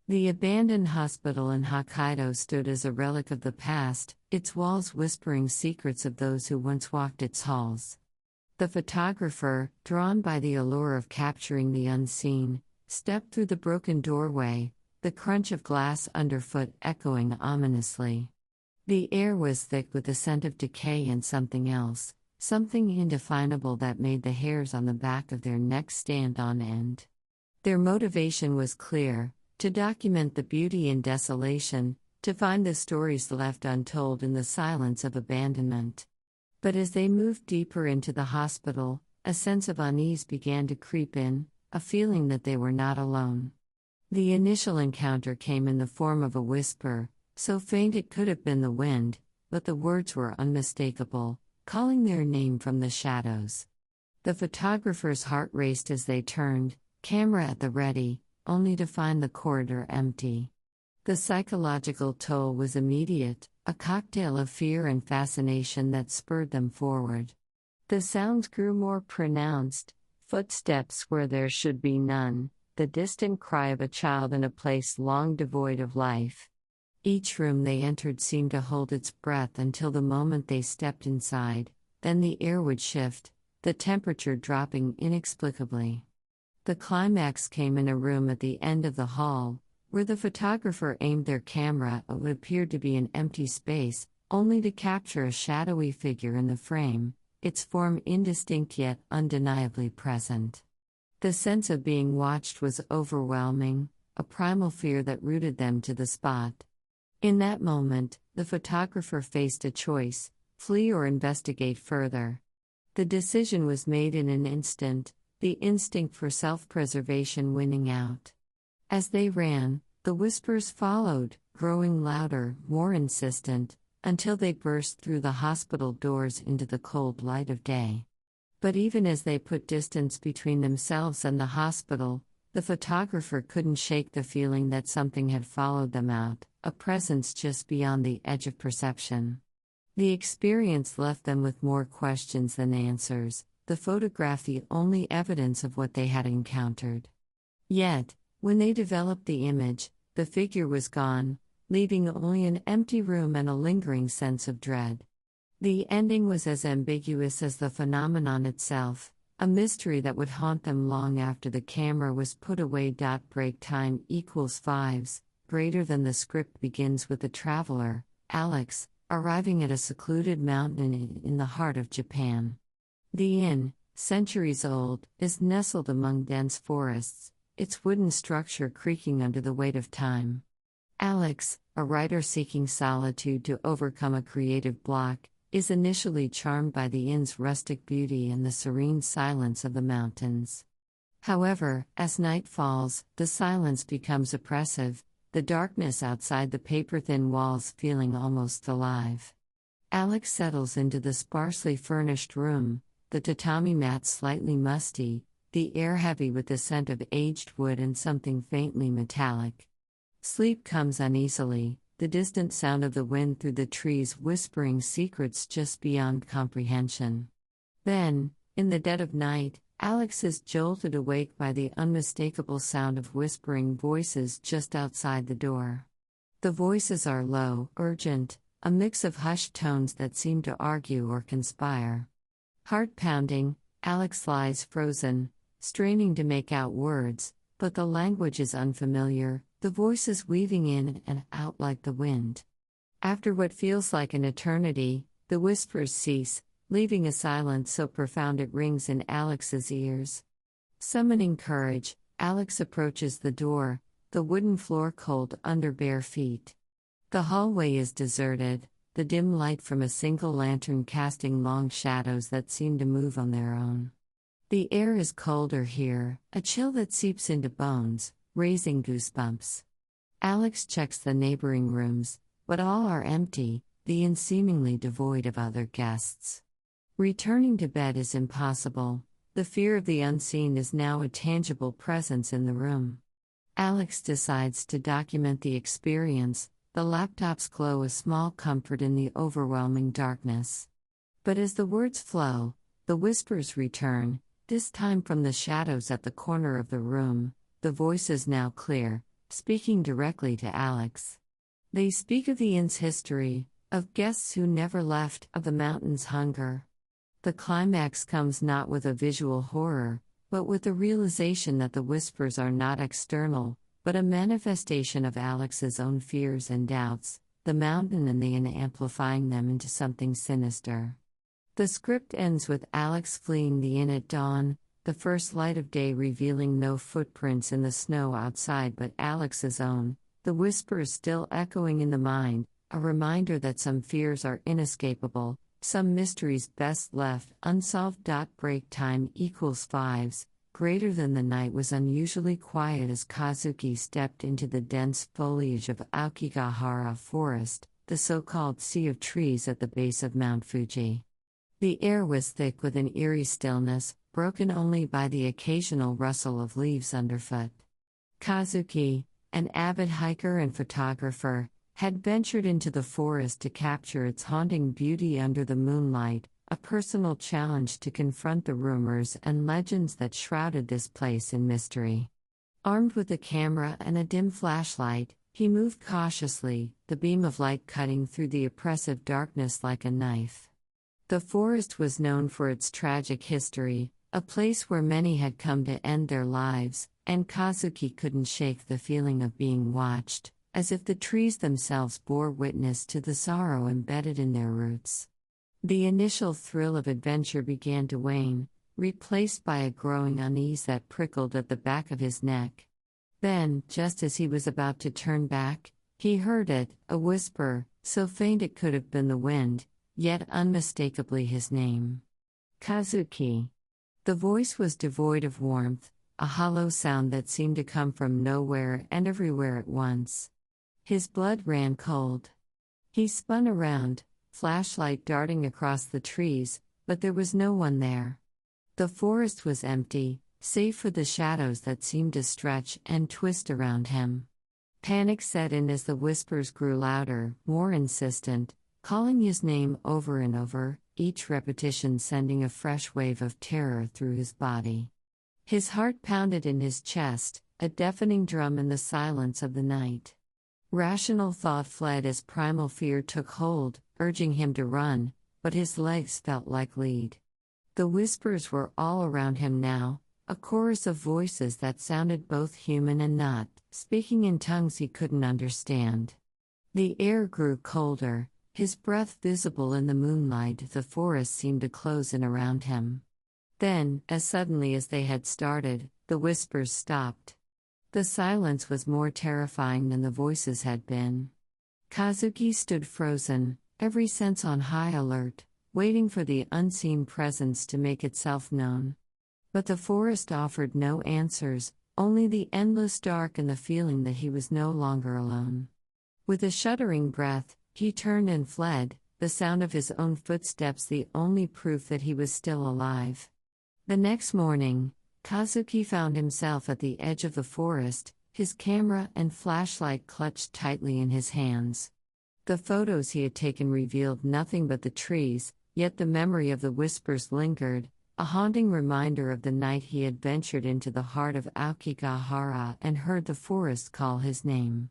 The abandoned hospital in Hokkaido stood as a relic of the past, its walls whispering secrets of those who once walked its halls. The photographer, drawn by the allure of capturing the unseen, stepped through the broken doorway, the crunch of glass underfoot echoing ominously. The air was thick with the scent of decay and something else, something indefinable that made the hairs on the back of their necks stand on end. Their motivation was clear: to document the beauty in desolation, to find the stories left untold in the silence of abandonment. But as they moved deeper into the hospital, a sense of unease began to creep in, a feeling that they were not alone. The initial encounter came in the form of a whisper, so faint it could have been the wind, but the words were unmistakable, calling their name from the shadows. The photographer's heart raced as they turned, camera at the ready, only to find the corridor empty. The psychological toll was immediate, a cocktail of fear and fascination that spurred them forward. The sounds grew more pronounced: footsteps where there should be none, the distant cry of a child in a place long devoid of life. Each room they entered seemed to hold its breath until the moment they stepped inside, then the air would shift, the temperature dropping inexplicably. The climax came in a room at the end of the hall, where the photographer aimed their camera at what appeared to be an empty space, only to capture a shadowy figure in the frame, its form indistinct yet undeniably present. The sense of being watched was overwhelming, a primal fear that rooted them to the spot. In that moment, the photographer faced a choice: flee or investigate further. The decision was made in an instant, the instinct for self-preservation winning out. As they ran, the whispers followed, growing louder, more insistent, until they burst through the hospital doors into the cold light of day. But even as they put distance between themselves and the hospital, the photographer couldn't shake the feeling that something had followed them out, a presence just beyond the edge of perception. The experience left them with more questions than answers, the photograph the only evidence of what they had encountered. Yet, when they developed the image, the figure was gone, leaving only an empty room and a lingering sense of dread. The ending was as ambiguous as the phenomenon itself, a mystery that would haunt them long after the camera was put away. Break time equals 5s, greater than the script begins with the traveler, Alex, arriving at a secluded mountain inn in the heart of Japan. The inn, centuries old, is nestled among dense forests, its wooden structure creaking under the weight of time. Alex, a writer seeking solitude to overcome a creative block, is initially charmed by the inn's rustic beauty and the serene silence of the mountains. However, as night falls, the silence becomes oppressive, the darkness outside the paper-thin walls feeling almost alive. Alex settles into the sparsely furnished room, the tatami mat slightly musty, the air heavy with the scent of aged wood and something faintly metallic. Sleep comes uneasily, the distant sound of the wind through the trees whispering secrets just beyond comprehension. Then, in the dead of night, Alex is jolted awake by the unmistakable sound of whispering voices just outside the door. The voices are low, urgent, a mix of hushed tones that seem to argue or conspire. Heart pounding, Alex lies frozen, straining to make out words, but the language is unfamiliar, the voices weaving in and out like the wind. After what feels like an eternity, the whispers cease, leaving a silence so profound it rings in Alex's ears. Summoning courage, Alex approaches the door, the wooden floor cold under bare feet. The hallway is deserted, the dim light from a single lantern casting long shadows that seem to move on their own. The air is colder here, a chill that seeps into bones, raising goosebumps. Alex checks the neighboring rooms, but all are empty, the inn seemingly devoid of other guests. Returning to bed is impossible, the fear of the unseen is now a tangible presence in the room. Alex decides to document the experience, the laptop's glow a small comfort in the overwhelming darkness. But as the words flow, the whispers return, this time from the shadows at the corner of the room, the voices now clear, speaking directly to Alex. They speak of the inn's history, of guests who never left, of the mountain's hunger. The climax comes not with a visual horror, but with the realization that the whispers are not external, but a manifestation of Alex's own fears and doubts, the mountain and the inn amplifying them into something sinister. The script ends with Alex fleeing the inn at dawn, the first light of day revealing no footprints in the snow outside but Alex's own, the whispers still echoing in the mind, a reminder that some fears are inescapable, some mysteries best left unsolved. Break time equals 5s. Greater than the night was unusually quiet as Kazuki stepped into the dense foliage of Aokigahara Forest, the so-called sea of trees at the base of Mount Fuji. The air was thick with an eerie stillness, broken only by the occasional rustle of leaves underfoot. Kazuki, an avid hiker and photographer, had ventured into the forest to capture its haunting beauty under the moonlight, a personal challenge to confront the rumors and legends that shrouded this place in mystery. Armed with a camera and a dim flashlight, he moved cautiously, the beam of light cutting through the oppressive darkness like a knife. The forest was known for its tragic history, a place where many had come to end their lives, and Kazuki couldn't shake the feeling of being watched, as if the trees themselves bore witness to the sorrow embedded in their roots. The initial thrill of adventure began to wane, replaced by a growing unease that prickled at the back of his neck. Then, just as he was about to turn back, he heard it, a whisper, so faint it could have been the wind, yet unmistakably his name. Kazuki. The voice was devoid of warmth, a hollow sound that seemed to come from nowhere and everywhere at once. His blood ran cold. He spun around, flashlight darting across the trees, but there was no one there. The forest was empty, save for the shadows that seemed to stretch and twist around him. Panic set in as the whispers grew louder, more insistent, calling his name over and over, each repetition sending a fresh wave of terror through his body. His heart pounded in his chest, a deafening drum in the silence of the night. Rational thought fled as primal fear took hold, urging him to run, but his legs felt like lead. The whispers were all around him now, a chorus of voices that sounded both human and not, speaking in tongues he couldn't understand. The air grew colder, his breath visible in the moonlight. The forest seemed to close in around him. Then, as suddenly as they had started, the whispers stopped. The silence was more terrifying than the voices had been. Kazuki stood frozen, every sense on high alert, waiting for the unseen presence to make itself known. But the forest offered no answers, only the endless dark and the feeling that he was no longer alone. With a shuddering breath, he turned and fled, the sound of his own footsteps the only proof that he was still alive. The next morning, Kazuki found himself at the edge of the forest, his camera and flashlight clutched tightly in his hands. The photos he had taken revealed nothing but the trees, yet the memory of the whispers lingered, a haunting reminder of the night he had ventured into the heart of Aokigahara and heard the forest call his name.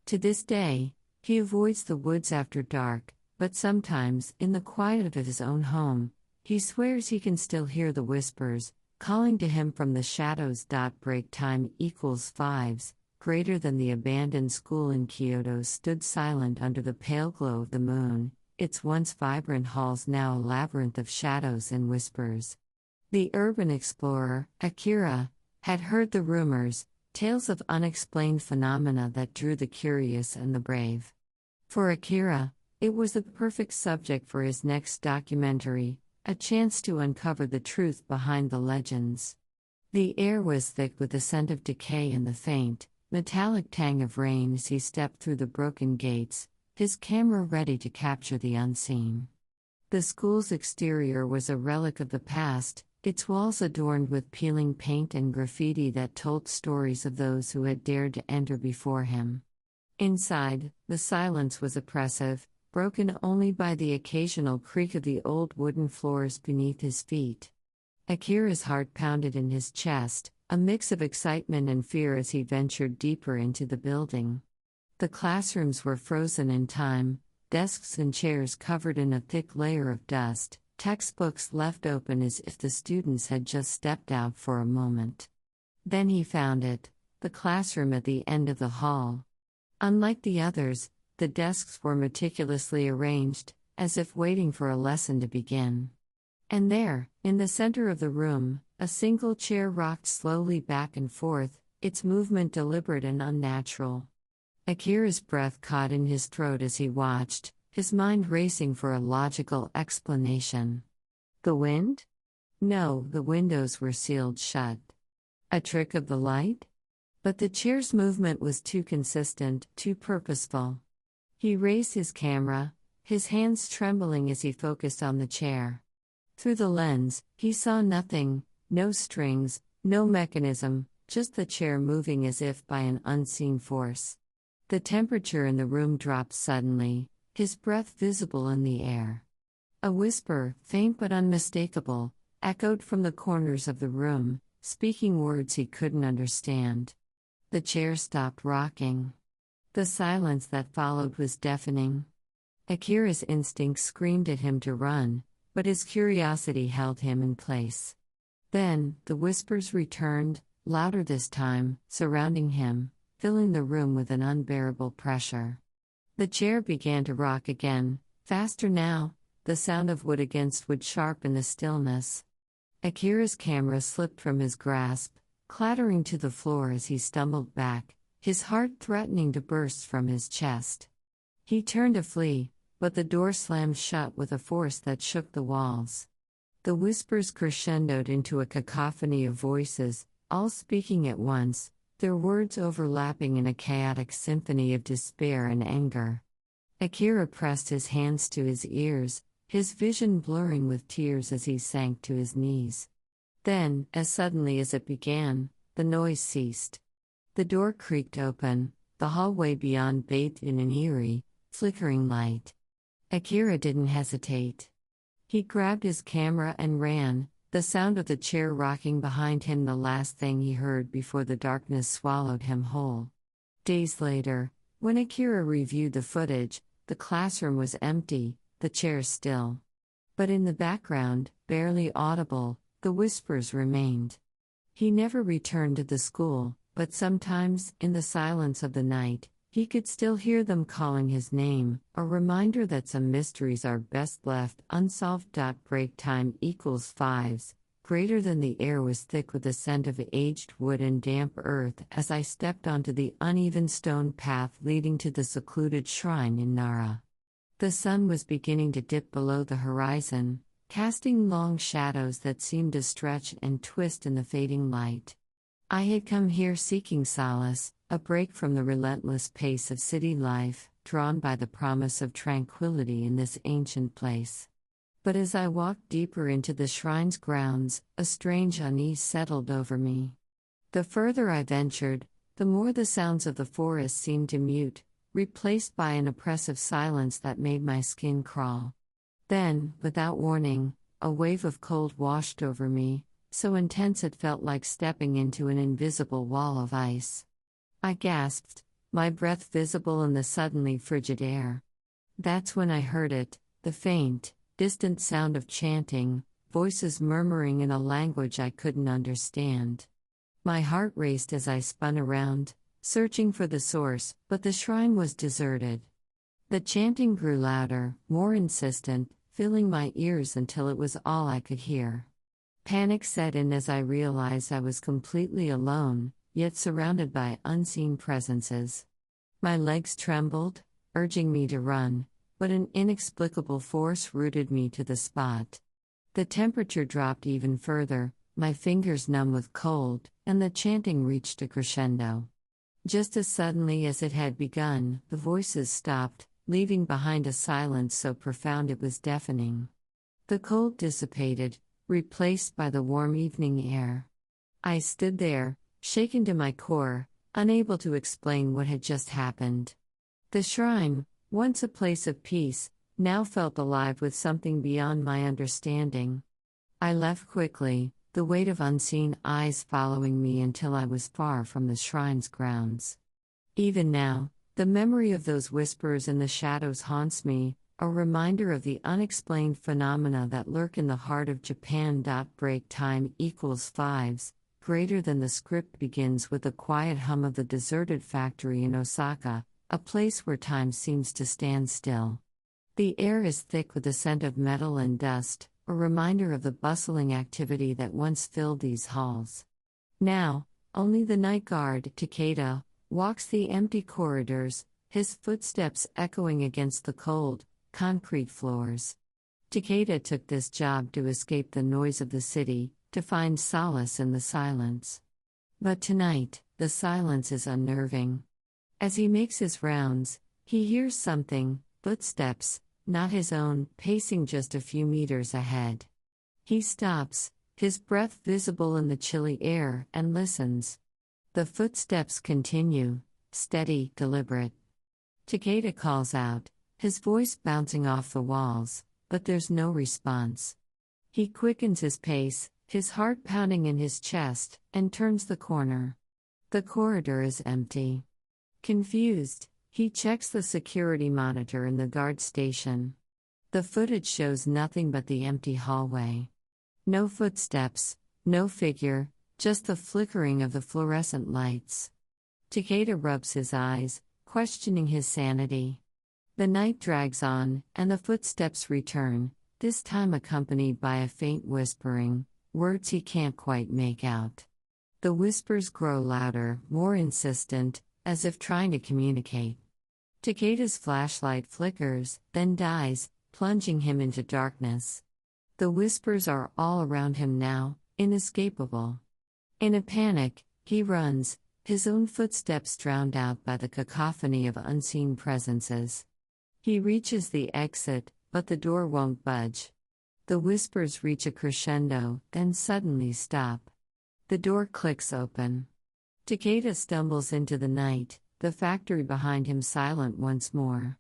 To this day, he avoids the woods after dark, but sometimes, in the quiet of his own home, he swears he can still hear the whispers, calling to him from the shadows. Break time equals 5s. Greater than the abandoned school in Kyoto stood silent under the pale glow of the moon, its once vibrant halls now a labyrinth of shadows and whispers. The urban explorer, Akira, had heard the rumors, tales of unexplained phenomena that drew the curious and the brave. For Akira, it was the perfect subject for his next documentary, a chance to uncover the truth behind the legends. The air was thick with the scent of decay and the faint, metallic tang of rain as he stepped through the broken gates, his camera ready to capture the unseen. The school's exterior was a relic of the past, its walls adorned with peeling paint and graffiti that told stories of those who had dared to enter before him. Inside, the silence was oppressive, broken only by the occasional creak of the old wooden floors beneath his feet. Akira's heart pounded in his chest, a mix of excitement and fear as he ventured deeper into the building. The classrooms were frozen in time, desks and chairs covered in a thick layer of dust, textbooks left open as if the students had just stepped out for a moment. Then he found it, the classroom at the end of the hall. Unlike the others, the desks were meticulously arranged, as if waiting for a lesson to begin. And there, in the center of the room, a single chair rocked slowly back and forth, its movement deliberate and unnatural. Akira's breath caught in his throat as he watched, his mind racing for a logical explanation. The wind? No, the windows were sealed shut. A trick of the light? But the chair's movement was too consistent, too purposeful. He raised his camera, his hands trembling as he focused on the chair. Through the lens, he saw nothing, no strings, no mechanism, just the chair moving as if by an unseen force. The temperature in the room dropped suddenly, his breath visible in the air. A whisper, faint but unmistakable, echoed from the corners of the room, speaking words he couldn't understand. The chair stopped rocking. The silence that followed was deafening. Akira's instinct screamed at him to run, but his curiosity held him in place. Then, the whispers returned, louder this time, surrounding him, filling the room with an unbearable pressure. The chair began to rock again, faster now, the sound of wood against wood sharp in the stillness. Akira's camera slipped from his grasp, clattering to the floor as he stumbled back, his heart threatening to burst from his chest. He turned to flee, but the door slammed shut with a force that shook the walls. The whispers crescendoed into a cacophony of voices, all speaking at once, their words overlapping in a chaotic symphony of despair and anger. Akira pressed his hands to his ears, his vision blurring with tears as he sank to his knees. Then, as suddenly as it began, the noise ceased. The door creaked open, the hallway beyond bathed in an eerie, flickering light. Akira didn't hesitate. He grabbed his camera and ran, the sound of the chair rocking behind him the last thing he heard before the darkness swallowed him whole. Days later, when Akira reviewed the footage, the classroom was empty, the chairs still. But in the background, barely audible, the whispers remained. He never returned to the school, but sometimes, in the silence of the night, he could still hear them calling his name, a reminder that some mysteries are best left unsolved. Break time equals 5s, greater than the air was thick with the scent of aged wood and damp earth as I stepped onto the uneven stone path leading to the secluded shrine in Nara. The sun was beginning to dip below the horizon, casting long shadows that seemed to stretch and twist in the fading light. I had come here seeking solace, a break from the relentless pace of city life, drawn by the promise of tranquility in this ancient place. But as I walked deeper into the shrine's grounds, a strange unease settled over me. The further I ventured, the more the sounds of the forest seemed to mute, replaced by an oppressive silence that made my skin crawl. Then, without warning, a wave of cold washed over me, so intense it felt like stepping into an invisible wall of ice. I gasped, my breath visible in the suddenly frigid air. That's when I heard it, the faint, distant sound of chanting, voices murmuring in a language I couldn't understand. My heart raced as I spun around, searching for the source, but the shrine was deserted. The chanting grew louder, more insistent, filling my ears until it was all I could hear. Panic set in as I realized I was completely alone, yet surrounded by unseen presences. My legs trembled, urging me to run, but an inexplicable force rooted me to the spot. The temperature dropped even further, my fingers numb with cold, and the chanting reached a crescendo. Just as suddenly as it had begun, the voices stopped, leaving behind a silence so profound it was deafening. The cold dissipated, replaced by the warm evening air. I stood there, shaken to my core, unable to explain what had just happened. The shrine, once a place of peace, now felt alive with something beyond my understanding. I left quickly, the weight of unseen eyes following me until I was far from the shrine's grounds. Even now, the memory of those whispers in the shadows haunts me, a reminder of the unexplained phenomena that lurk in the heart of Japan. Break time equals fives, greater than the script begins with the quiet hum of the deserted factory in Osaka, a place where time seems to stand still. The air is thick with the scent of metal and dust, a reminder of the bustling activity that once filled these halls. Now, only the night guard, Takeda, walks the empty corridors, his footsteps echoing against the cold, concrete floors. Takeda took this job to escape the noise of the city, to find solace in the silence. But tonight, the silence is unnerving. As he makes his rounds, he hears something, footsteps, not his own, pacing just a few meters ahead. He stops, his breath visible in the chilly air, and listens. The footsteps continue, steady, deliberate. Takeda calls out, his voice bouncing off the walls, but there's no response. He quickens his pace, his heart pounding in his chest, and turns the corner. The corridor is empty. Confused, he checks the security monitor in the guard station. The footage shows nothing but the empty hallway. No footsteps, no figure, just the flickering of the fluorescent lights. Takeda rubs his eyes, questioning his sanity. The night drags on, and the footsteps return, this time accompanied by a faint whispering, words he can't quite make out. The whispers grow louder, more insistent, as if trying to communicate. Takeda's flashlight flickers, then dies, plunging him into darkness. The whispers are all around him now, inescapable. In a panic, he runs, his own footsteps drowned out by the cacophony of unseen presences. He reaches the exit, but the door won't budge. The whispers reach a crescendo, then suddenly stop. The door clicks open. Takeda stumbles into the night, the factory behind him silent once more.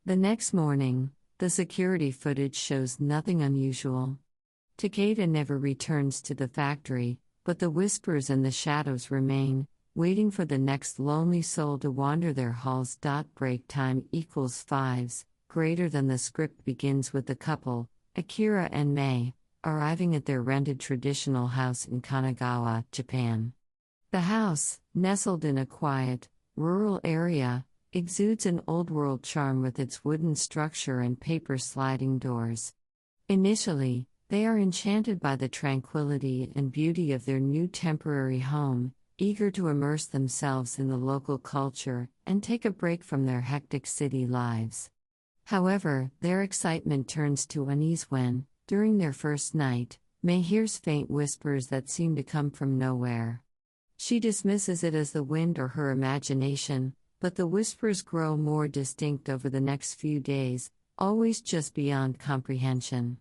The next morning, the security footage shows nothing unusual. Takeda never returns to the factory, but the whispers and the shadows remain, waiting for the next lonely soul to wander their halls. Break time equals fives, greater than the script begins with the couple, Akira and Mei, arriving at their rented traditional house in Kanagawa, Japan. The house, nestled in a quiet, rural area, exudes an old-world charm with its wooden structure and paper sliding doors. Initially, they are enchanted by the tranquility and beauty of their new temporary home, eager to immerse themselves in the local culture and take a break from their hectic city lives. However, their excitement turns to unease when, during their first night, Mei hears faint whispers that seem to come from nowhere. She dismisses it as the wind or her imagination, but the whispers grow more distinct over the next few days, always just beyond comprehension.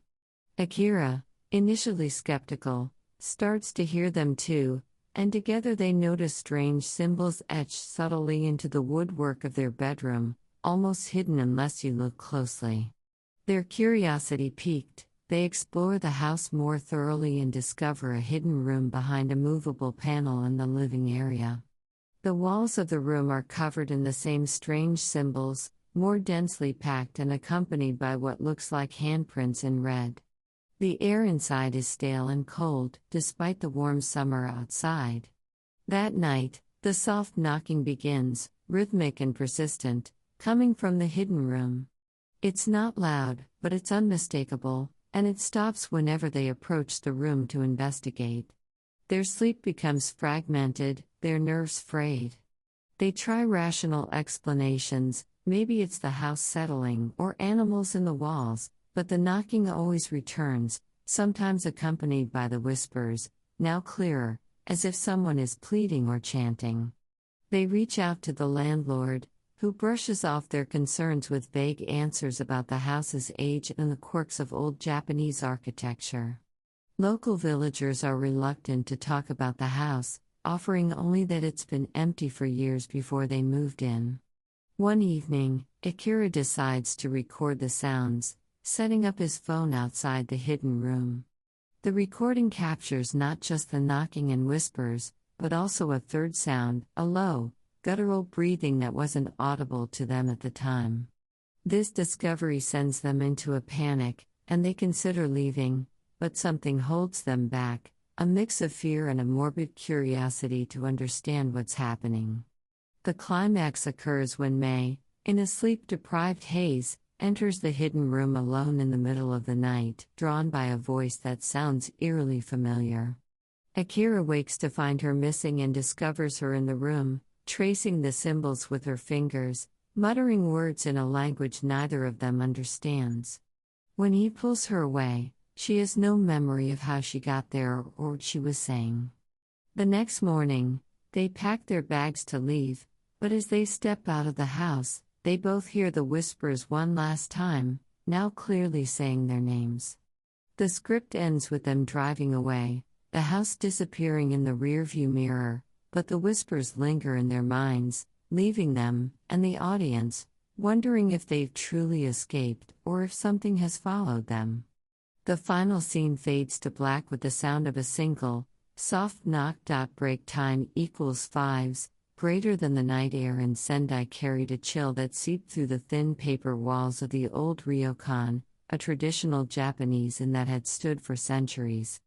Akira, initially skeptical, starts to hear them too, and together they notice strange symbols etched subtly into the woodwork of their bedroom, almost hidden unless you look closely. Their curiosity piqued, they explore the house more thoroughly and discover a hidden room behind a movable panel in the living area. The walls of the room are covered in the same strange symbols, more densely packed and accompanied by what looks like handprints in red. The air inside is stale and cold, despite the warm summer outside. That night, the soft knocking begins, rhythmic and persistent, coming from the hidden room. It's not loud, but it's unmistakable, and it stops whenever they approach the room to investigate. Their sleep becomes fragmented, their nerves frayed. They try rational explanations, maybe it's the house settling or animals in the walls, but the knocking always returns, sometimes accompanied by the whispers, now clearer, as if someone is pleading or chanting. They reach out to the landlord, who brushes off their concerns with vague answers about the house's age and the quirks of old Japanese architecture. Local villagers are reluctant to talk about the house, offering only that it's been empty for years before they moved in. One evening, Akira decides to record the sounds, setting up his phone outside the hidden room. The recording captures not just the knocking and whispers, but also a third sound, a low, guttural breathing that wasn't audible to them at the time. This discovery sends them into a panic, and they consider leaving, but something holds them back, a mix of fear and a morbid curiosity to understand what's happening. The climax occurs when May, in a sleep-deprived haze, enters the hidden room alone in the middle of the night, drawn by a voice that sounds eerily familiar. Akira wakes to find her missing and discovers her in the room, tracing the symbols with her fingers, muttering words in a language neither of them understands. When he pulls her away, she has no memory of how she got there or what she was saying. The next morning, they pack their bags to leave, but as they step out of the house, they both hear the whispers one last time, now clearly saying their names. The script ends with them driving away, the house disappearing in the rearview mirror, but the whispers linger in their minds, leaving them, and the audience, wondering if they've truly escaped or if something has followed them. The final scene fades to black with the sound of a single, soft knock. Break time equals fives, greater than the night air in Sendai carried a chill that seeped through the thin paper walls of the old ryokan, a traditional Japanese inn that had stood for centuries.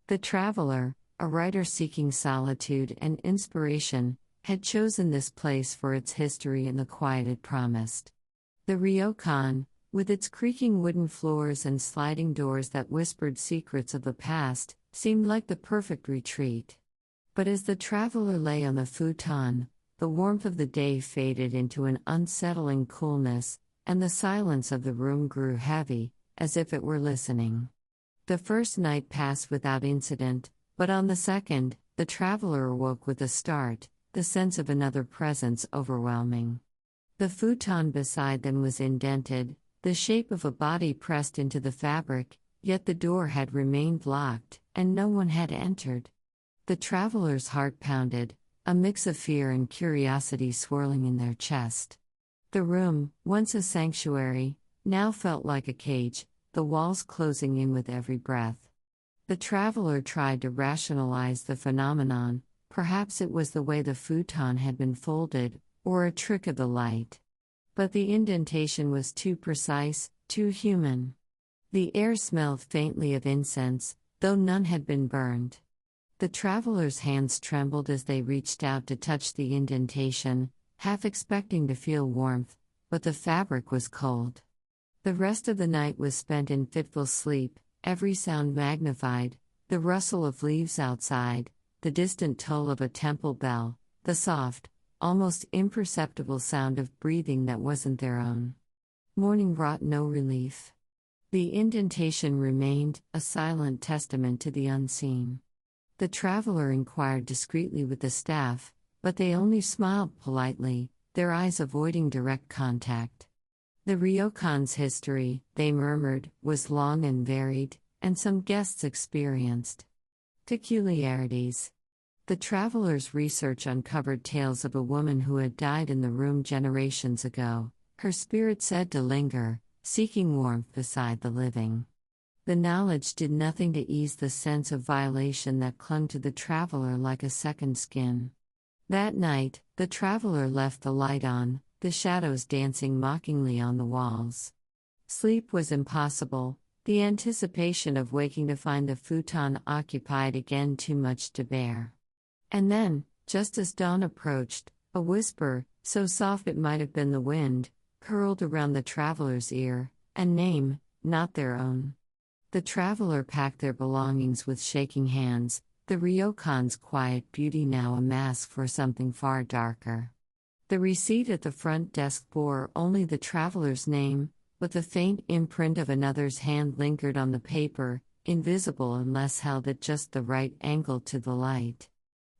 The traveler, a writer seeking solitude and inspiration, had chosen this place for its history and the quiet it promised. The ryokan, with its creaking wooden floors and sliding doors that whispered secrets of the past, seemed like the perfect retreat. But as the traveler lay on the futon, the warmth of the day faded into an unsettling coolness, and the silence of the room grew heavy, as if it were listening. The first night passed without incident, but on the second, the traveler awoke with a start, the sense of another presence overwhelming. The futon beside them was indented, the shape of a body pressed into the fabric, yet the door had remained locked, and no one had entered. The traveler's heart pounded, a mix of fear and curiosity swirling in their chest. The room, once a sanctuary, now felt like a cage, the walls closing in with every breath. The traveler tried to rationalize the phenomenon. Perhaps it was the way the futon had been folded, or a trick of the light. But the indentation was too precise, too human. The air smelled faintly of incense, though none had been burned. The traveler's hands trembled as they reached out to touch the indentation, half expecting to feel warmth, but the fabric was cold. The rest of the night was spent in fitful sleep, every sound magnified, the rustle of leaves outside, the distant toll of a temple bell, the soft, almost imperceptible sound of breathing that wasn't their own. Morning brought no relief. The indentation remained, a silent testament to the unseen. The traveler inquired discreetly with the staff, but they only smiled politely, their eyes avoiding direct contact. The ryokan's history, they murmured, was long and varied, and some guests experienced peculiarities. The traveler's research uncovered tales of a woman who had died in the room generations ago, her spirit said to linger, seeking warmth beside the living. The knowledge did nothing to ease the sense of violation that clung to the traveler like a second skin. That night, the traveler left the light on, the shadows dancing mockingly on the walls. Sleep was impossible, the anticipation of waking to find the futon occupied again too much to bear. And then, just as dawn approached, a whisper, so soft it might have been the wind, curled around the traveler's ear, a name, not their own. The traveler packed their belongings with shaking hands, the ryokan's quiet beauty now a mask for something far darker. The receipt at the front desk bore only the traveler's name, but the faint imprint of another's hand lingered on the paper, invisible unless held at just the right angle to the light.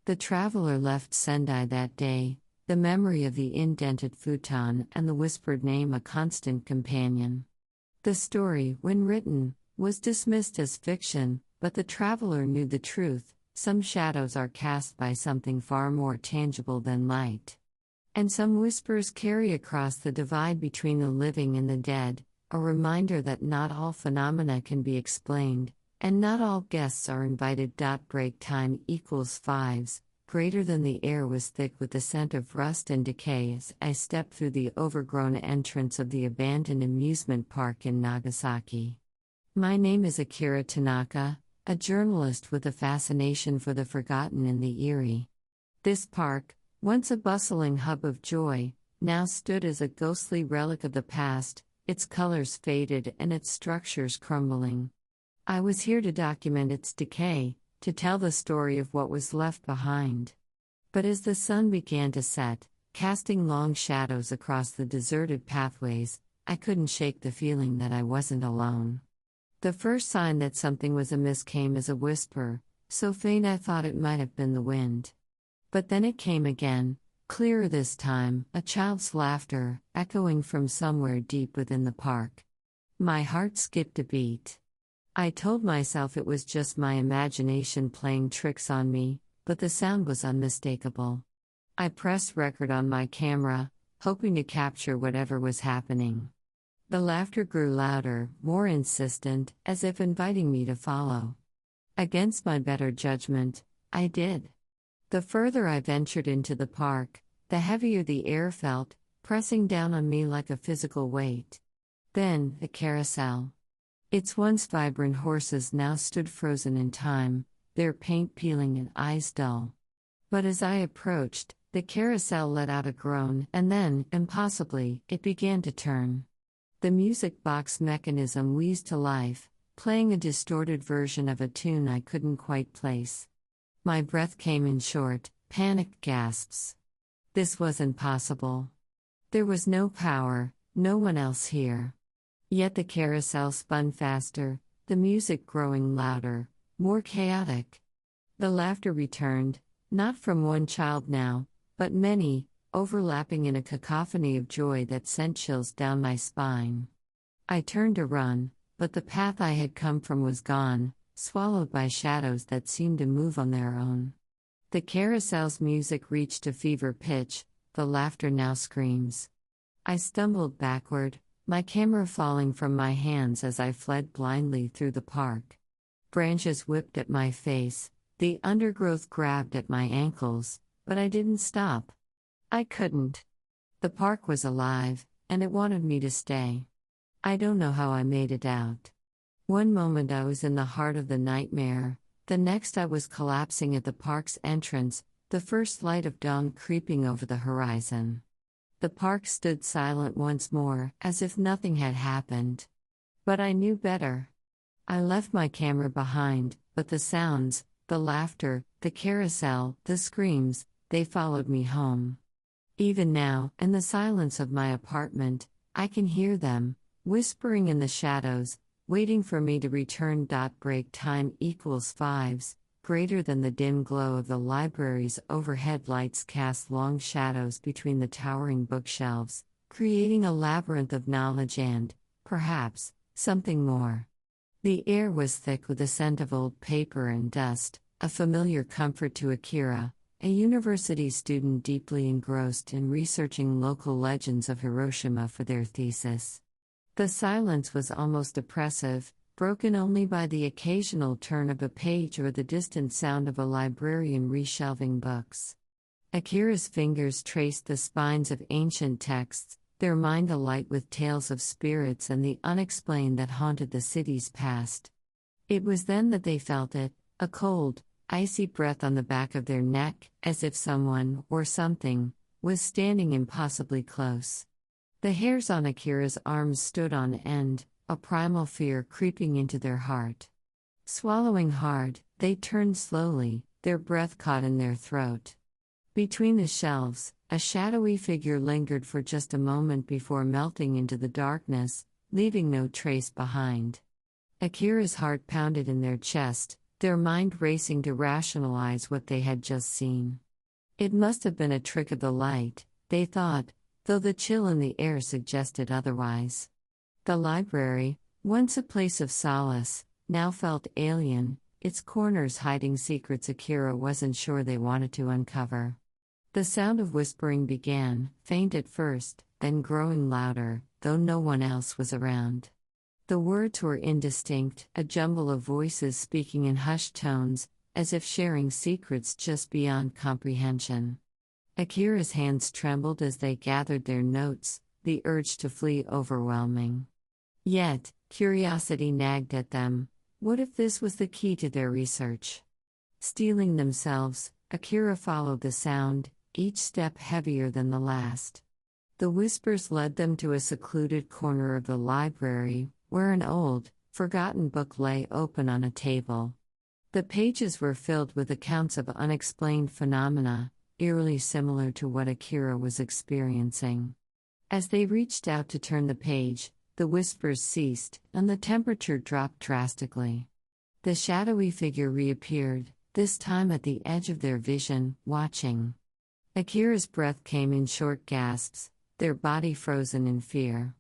The traveler left Sendai that day, the memory of the indented futon and the whispered name a constant companion. The story, when written, was dismissed as fiction, but the traveler knew the truth: some shadows are cast by something far more tangible than light. And some whispers carry across the divide between the living and the dead, a reminder that not all phenomena can be explained, and not all guests are invited. Break time equals 5s, greater than the air was thick with the scent of rust and decay as I stepped through the overgrown entrance of the abandoned amusement park in Nagasaki. My name is Akira Tanaka, a journalist with a fascination for the forgotten and the eerie. This park, once a bustling hub of joy, now stood as a ghostly relic of the past, its colors faded and its structures crumbling. I was here to document its decay, to tell the story of what was left behind. But as the sun began to set, casting long shadows across the deserted pathways, I couldn't shake the feeling that I wasn't alone. The first sign that something was amiss came as a whisper, so faint I thought it might have been the wind. But then it came again, clearer this time, a child's laughter, echoing from somewhere deep within the park. My heart skipped a beat. I told myself it was just my imagination playing tricks on me, but the sound was unmistakable. I pressed record on my camera, hoping to capture whatever was happening. The laughter grew louder, more insistent, as if inviting me to follow. Against my better judgment, I did. The further I ventured into the park, the heavier the air felt, pressing down on me like a physical weight. Then, the carousel. Its once vibrant horses now stood frozen in time, their paint peeling and eyes dull. But as I approached, the carousel let out a groan, and then, impossibly, it began to turn. The music box mechanism wheezed to life, playing a distorted version of a tune I couldn't quite place. My breath came in short, panicked gasps. This wasn't possible. There was no power, no one else here. Yet the carousel spun faster, the music growing louder, more chaotic. The laughter returned, not from one child now, but many, overlapping in a cacophony of joy that sent chills down my spine. I turned to run, but the path I had come from was gone, swallowed by shadows that seemed to move on their own. The carousel's music reached a fever pitch, the laughter now screams. I stumbled backward, my camera falling from my hands as I fled blindly through the park. Branches whipped at my face, the undergrowth grabbed at my ankles, but I didn't stop. I couldn't. The park was alive, and it wanted me to stay. I don't know how I made it out. One moment I was in the heart of the nightmare, the next I was collapsing at the park's entrance, the first light of dawn creeping over the horizon. The park stood silent once more, as if nothing had happened. But I knew better. I left my camera behind, but the sounds, the laughter, the carousel, the screams, they followed me home. Even now, in the silence of my apartment, I can hear them, whispering in the shadows, waiting for me to return. Break time equals 5s, greater than the dim glow of the library's overhead lights cast long shadows between the towering bookshelves, creating a labyrinth of knowledge and, perhaps, something more. The air was thick with the scent of old paper and dust, a familiar comfort to Akira, a university student deeply engrossed in researching local legends of Hiroshima for their thesis. The silence was almost oppressive, broken only by the occasional turn of a page or the distant sound of a librarian reshelving books. Akira's fingers traced the spines of ancient texts, their mind alight with tales of spirits and the unexplained that haunted the city's past. It was then that they felt it, a cold, icy breath on the back of their neck, as if someone, or something, was standing impossibly close. The hairs on Akira's arms stood on end, a primal fear creeping into their heart. Swallowing hard, they turned slowly, their breath caught in their throat. Between the shelves, a shadowy figure lingered for just a moment before melting into the darkness, leaving no trace behind. Akira's heart pounded in their chest, their mind racing to rationalize what they had just seen. It must have been a trick of the light, they thought, though the chill in the air suggested otherwise. The library, once a place of solace, now felt alien, its corners hiding secrets Akira wasn't sure they wanted to uncover. The sound of whispering began, faint at first, then growing louder, though no one else was around. The words were indistinct, a jumble of voices speaking in hushed tones, as if sharing secrets just beyond comprehension. Akira's hands trembled as they gathered their notes, the urge to flee overwhelming. Yet, curiosity nagged at them. What if this was the key to their research? Steeling themselves, Akira followed the sound, each step heavier than the last. The whispers led them to a secluded corner of the library, where an old, forgotten book lay open on a table. The pages were filled with accounts of unexplained phenomena, eerily similar to what Akira was experiencing. As they reached out to turn the page, the whispers ceased, and the temperature dropped drastically. The shadowy figure reappeared, this time at the edge of their vision, watching. Akira's breath came in short gasps, their body frozen in fear.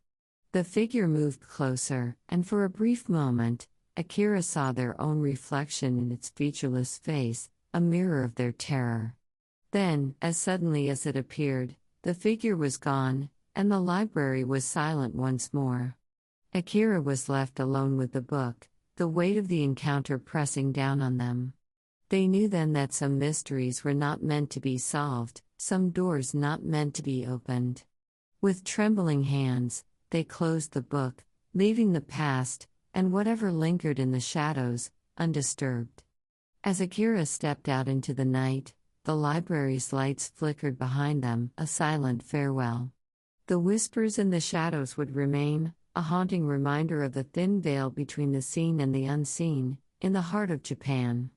The figure moved closer, and for a brief moment, Akira saw their own reflection in its featureless face, a mirror of their terror. Then, as suddenly as it appeared, the figure was gone, and the library was silent once more. Akira was left alone with the book, the weight of the encounter pressing down on them. They knew then that some mysteries were not meant to be solved, some doors not meant to be opened. With trembling hands, they closed the book, leaving the past, and whatever lingered in the shadows, undisturbed. As Akira stepped out into the night, the library's lights flickered behind them, a silent farewell. The whispers in the shadows would remain, a haunting reminder of the thin veil between the seen and the unseen, in the heart of Japan.